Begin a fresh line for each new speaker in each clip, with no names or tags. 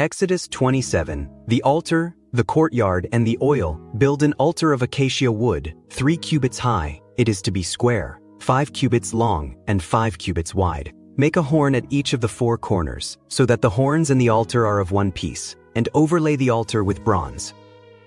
Exodus 27. The altar, the courtyard, and the oil. Build an altar of acacia wood, 3 cubits high. It is to be square, 5 cubits long, and 5 cubits wide. Make a horn at each of the 4 corners, so that the horns and the altar are of one piece, and overlay the altar with bronze.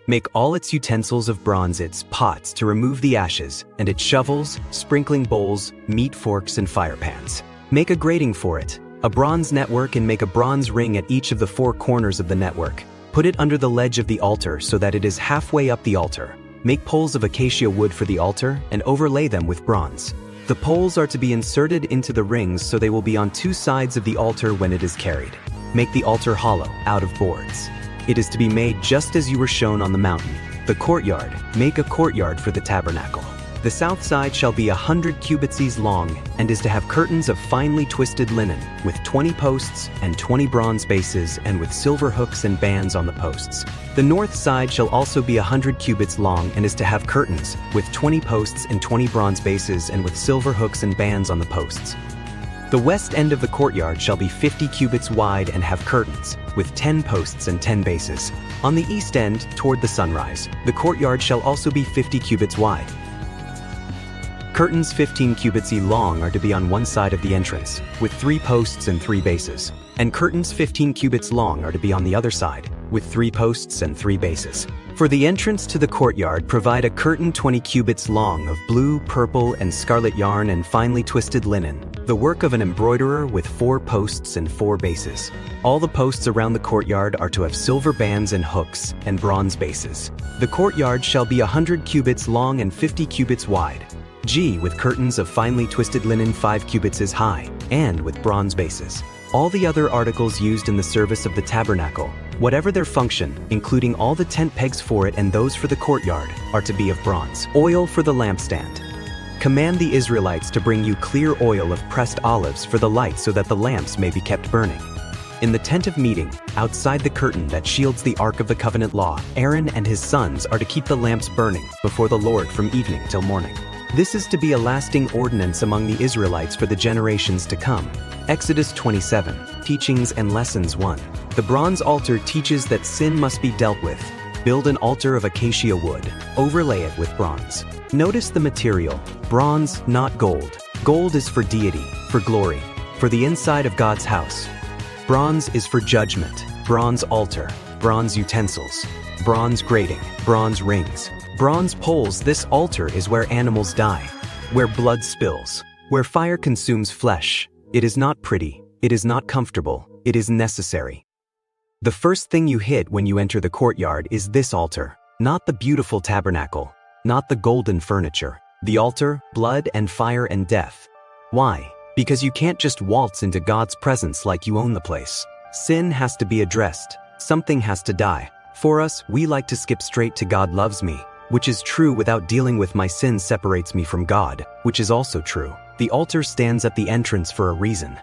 Make all its utensils of bronze, its pots to remove the ashes, and its shovels, sprinkling bowls, meat forks, and fire pans. Make a grating for it, a bronze network, and make a bronze ring at each of the 4 corners of the network. Put it under the ledge of the altar so that it is halfway up the altar. Make poles of acacia wood for the altar and overlay them with bronze. The poles are to be inserted into the rings so they will be on 2 sides of the altar when it is carried. Make the altar hollow, out of boards. It is to be made just as you were shown on the mountain. The courtyard. Make a courtyard for the tabernacle. The south side shall be 100 cubits long, and is to have curtains of finely twisted linen, with 20 posts and 20 bronze bases, and with silver hooks and bands on the posts. The north side shall also be 100 cubits long, and is to have curtains, with 20 posts and 20 bronze bases, and with silver hooks and bands on the posts. The west end of the courtyard shall be 50 cubits wide and have curtains, with 10 posts and 10 bases. On the east end, toward the sunrise, the courtyard shall also be 50 cubits wide. Curtains 15 cubits long are to be on one side of the entrance, with 3 posts and 3 bases. And curtains 15 cubits long are to be on the other side, with 3 posts and 3 bases. For the entrance to the courtyard, provide a curtain 20 cubits long of blue, purple, and scarlet yarn and finely twisted linen, the work of an embroiderer, with 4 posts and 4 bases. All the posts around the courtyard are to have silver bands and hooks and bronze bases. The courtyard shall be 100 cubits long and 50 cubits wide. With curtains of finely twisted linen 5 cubits is high, and with bronze bases. All the other articles used in the service of the tabernacle, whatever their function, including all the tent pegs for it and those for the courtyard, are to be of bronze. Oil for the lampstand. Command the Israelites to bring you clear oil of pressed olives for the light, so that the lamps may be kept burning. In the tent of meeting, outside the curtain that shields the Ark of the Covenant law, Aaron and his sons are to keep the lamps burning before the Lord from evening till morning. This is to be a lasting ordinance among the Israelites for the generations to come. Exodus 27. Teachings and Lessons 1. The bronze altar teaches that sin must be dealt with. Build an altar of acacia wood. Overlay it with bronze. Notice the material. Bronze, not gold. Gold is for deity, for glory, for the inside of God's house. Bronze is for judgment. Bronze altar. Bronze utensils. Bronze grating. Bronze rings. Bronze poles. This altar is where animals die, where blood spills, where fire consumes flesh. It is not pretty, it is not comfortable, it is necessary. The first thing you hit when you enter the courtyard is this altar, not the beautiful tabernacle, not the golden furniture. The altar, blood and fire and death. Why? Because you can't just waltz into God's presence like you own the place. Sin has to be addressed. Something has to die. For us, we like to skip straight to God loves me, which is true, without dealing with my sin separates me from God, which is also true. The altar stands at the entrance for a reason.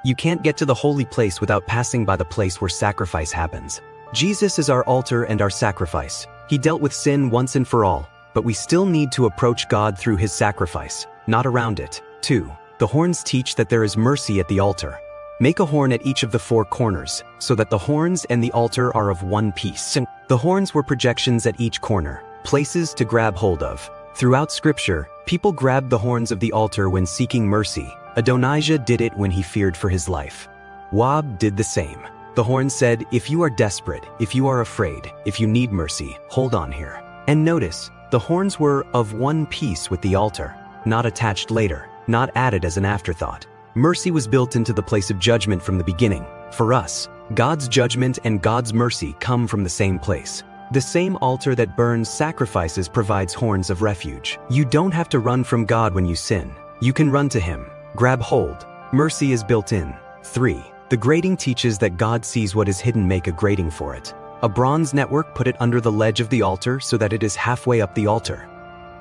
You can't get to the holy place without passing by the place where sacrifice happens. Jesus is our altar and our sacrifice. He dealt with sin once and for all, but we still need to approach God through his sacrifice, not around it. 2. The horns teach that there is mercy at the altar. Make a horn at each of the 4 corners, so that the horns and the altar are of one piece. The horns were projections at each corner, places to grab hold of. Throughout Scripture, people grabbed the horns of the altar when seeking mercy. Adonijah did it when he feared for his life. Joab did the same. The horn said, if you are desperate, if you are afraid, if you need mercy, hold on here. And notice, the horns were of one piece with the altar, not attached later, not added as an afterthought. Mercy was built into the place of judgment from the beginning. For us, God's judgment and God's mercy come from the same place. The same altar that burns sacrifices provides horns of refuge. You don't have to run from God when you sin. You can run to him. Grab hold. Mercy is built in. 3. The grating teaches that God sees what is hidden. Make a grating for it. A bronze network, put it under the ledge of the altar so that it is halfway up the altar.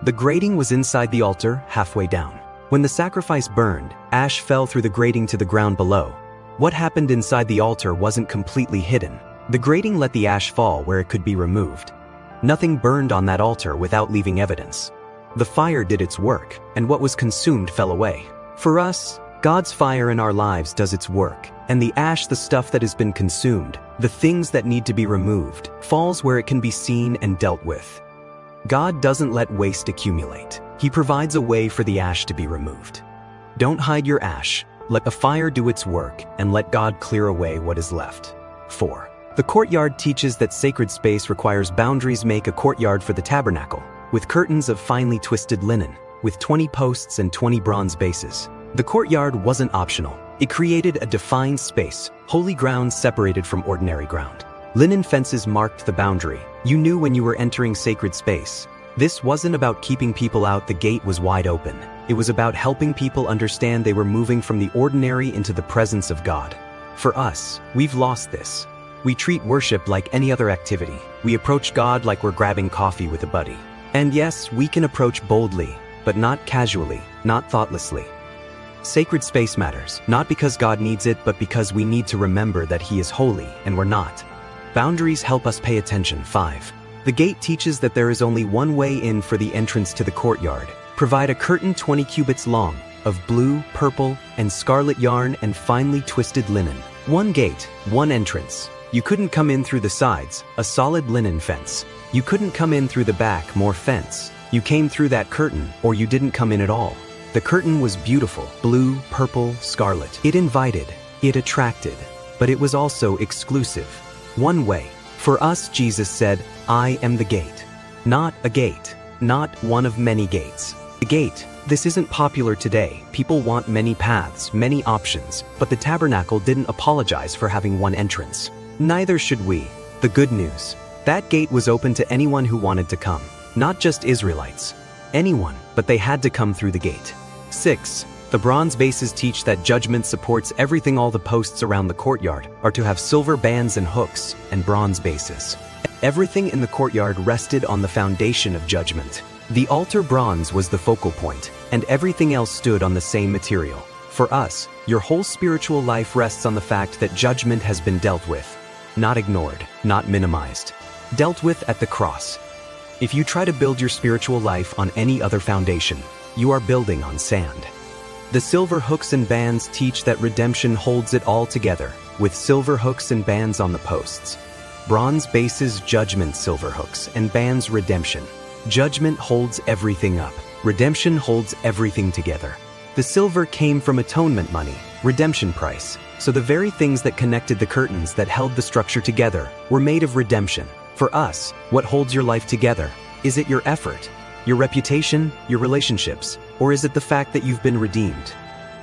The grating was inside the altar, halfway down. When the sacrifice burned, ash fell through the grating to the ground below. What happened inside the altar wasn't completely hidden. The grating let the ash fall where it could be removed. Nothing burned on that altar without leaving evidence. The fire did its work, and what was consumed fell away. For us, God's fire in our lives does its work, and the ash, the stuff that has been consumed, The things that need to be removed falls where it can be seen and dealt with. God doesn't let waste accumulate. He provides a way for the ash to be removed. Don't hide your ash. Let the fire do its work and let God clear away what is left. 4. The courtyard teaches that sacred space requires boundaries. Make a courtyard for the tabernacle, with curtains of finely twisted linen, with 20 posts and 20 bronze bases. The courtyard wasn't optional. It created a defined space, holy ground separated from ordinary ground. Linen fences marked the boundary. You knew when you were entering sacred space. This wasn't about keeping people out. The gate was wide open. It was about helping people understand they were moving from the ordinary into the presence of God. For us, we've lost this. We treat worship like any other activity. We approach God like we're grabbing coffee with a buddy. And yes, we can approach boldly, but not casually, not thoughtlessly. Sacred space matters, not because God needs it, but because we need to remember that He is holy and we're not. Boundaries help us pay attention. 5. The gate teaches that there is only one way in for the entrance to the courtyard. Provide a curtain 20 cubits long, of blue, purple, and scarlet yarn and finely twisted linen. One gate, one entrance. You couldn't come in through the sides, a solid linen fence. You couldn't come in through the back, more fence. You came through that curtain, or you didn't come in at all. The curtain was beautiful, blue, purple, scarlet. It invited, it attracted, but it was also exclusive. One way. For us, Jesus said, I am the gate. Not a gate, not one of many gates. The gate. This isn't popular today. People want many paths, many options, but the tabernacle didn't apologize for having one entrance. Neither should we. The good news. That gate was open to anyone who wanted to come. Not just Israelites. Anyone, but they had to come through the gate. 6. The bronze bases teach that judgment supports everything. All the posts around the courtyard are to have silver bands and hooks and bronze bases. Everything in the courtyard rested on the foundation of judgment. The altar bronze was the focal point, and everything else stood on the same material. For us, your whole spiritual life rests on the fact that judgment has been dealt with. Not ignored, not minimized. Dealt with at the cross. If you try to build your spiritual life on any other foundation, you are building on sand. The silver hooks and bands teach that redemption holds it all together, with silver hooks and bands on the posts. Bronze bases, judgment, silver hooks, and bands, redemption. Judgment holds everything up. Redemption holds everything together. The silver came from atonement money, redemption price. So the very things that connected the curtains that held the structure together were made of redemption. For us, what holds your life together? Is it your effort, your reputation, your relationships, or is it the fact that you've been redeemed?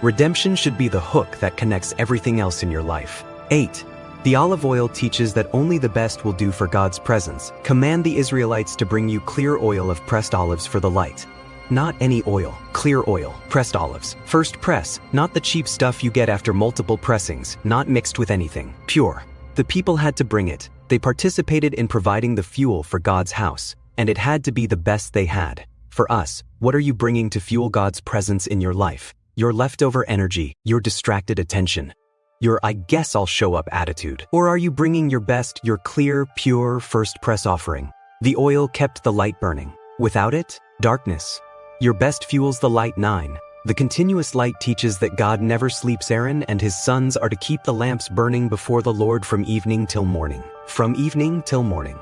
Redemption should be the hook that connects everything else in your life. 8. The olive oil teaches that only the best will do for God's presence. Command the Israelites to bring you clear oil of pressed olives for the light. Not any oil, clear oil, pressed olives. First press, not the cheap stuff you get after multiple pressings, not mixed with anything. Pure. The people had to bring it. They participated in providing the fuel for God's house, and it had to be the best they had. For us, what are you bringing to fuel God's presence in your life? Your leftover energy, your distracted attention, your I guess I'll show up attitude? Or are you bringing your best, your clear, pure first press offering? The oil kept the light burning. Without it, darkness. Your best fuels the light. 9. The continuous light teaches that God never sleeps. Aaron and his sons are to keep the lamps burning before the Lord from evening till morning. From evening till morning.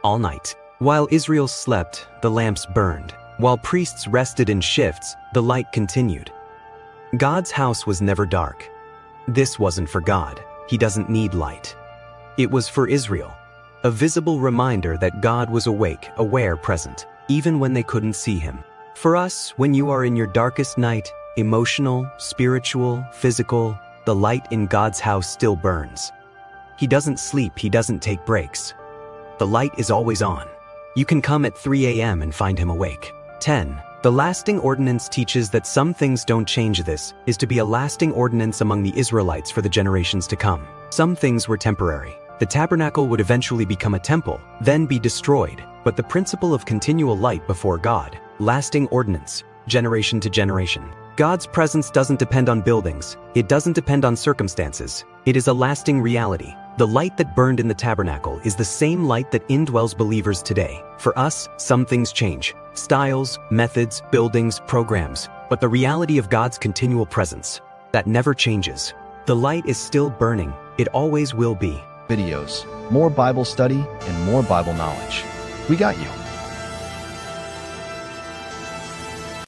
All night. While Israel slept, the lamps burned. While priests rested in shifts, the light continued. God's house was never dark. This wasn't for God. He doesn't need light. It was for Israel. A visible reminder that God was awake, aware, present, even when they couldn't see Him. For us, when you are in your darkest night, emotional, spiritual, physical, the light in God's house still burns. He doesn't sleep, He doesn't take breaks. The light is always on. You can come at 3 a.m. and find Him awake. 10. The lasting ordinance teaches that some things don't change. This is to be a lasting ordinance among the Israelites for the generations to come. Some things were temporary. The tabernacle would eventually become a temple, then be destroyed. But the principle of continual light before God, lasting ordinance, generation to generation. God's presence doesn't depend on buildings. It doesn't depend on circumstances. It is a lasting reality. The light that burned in the tabernacle is the same light that indwells believers today. For us, some things change. Styles, methods, buildings, programs. But the reality of God's continual presence, that never changes. The light is still burning. It always will be.
videos, more Bible study, and more Bible knowledge. We got you.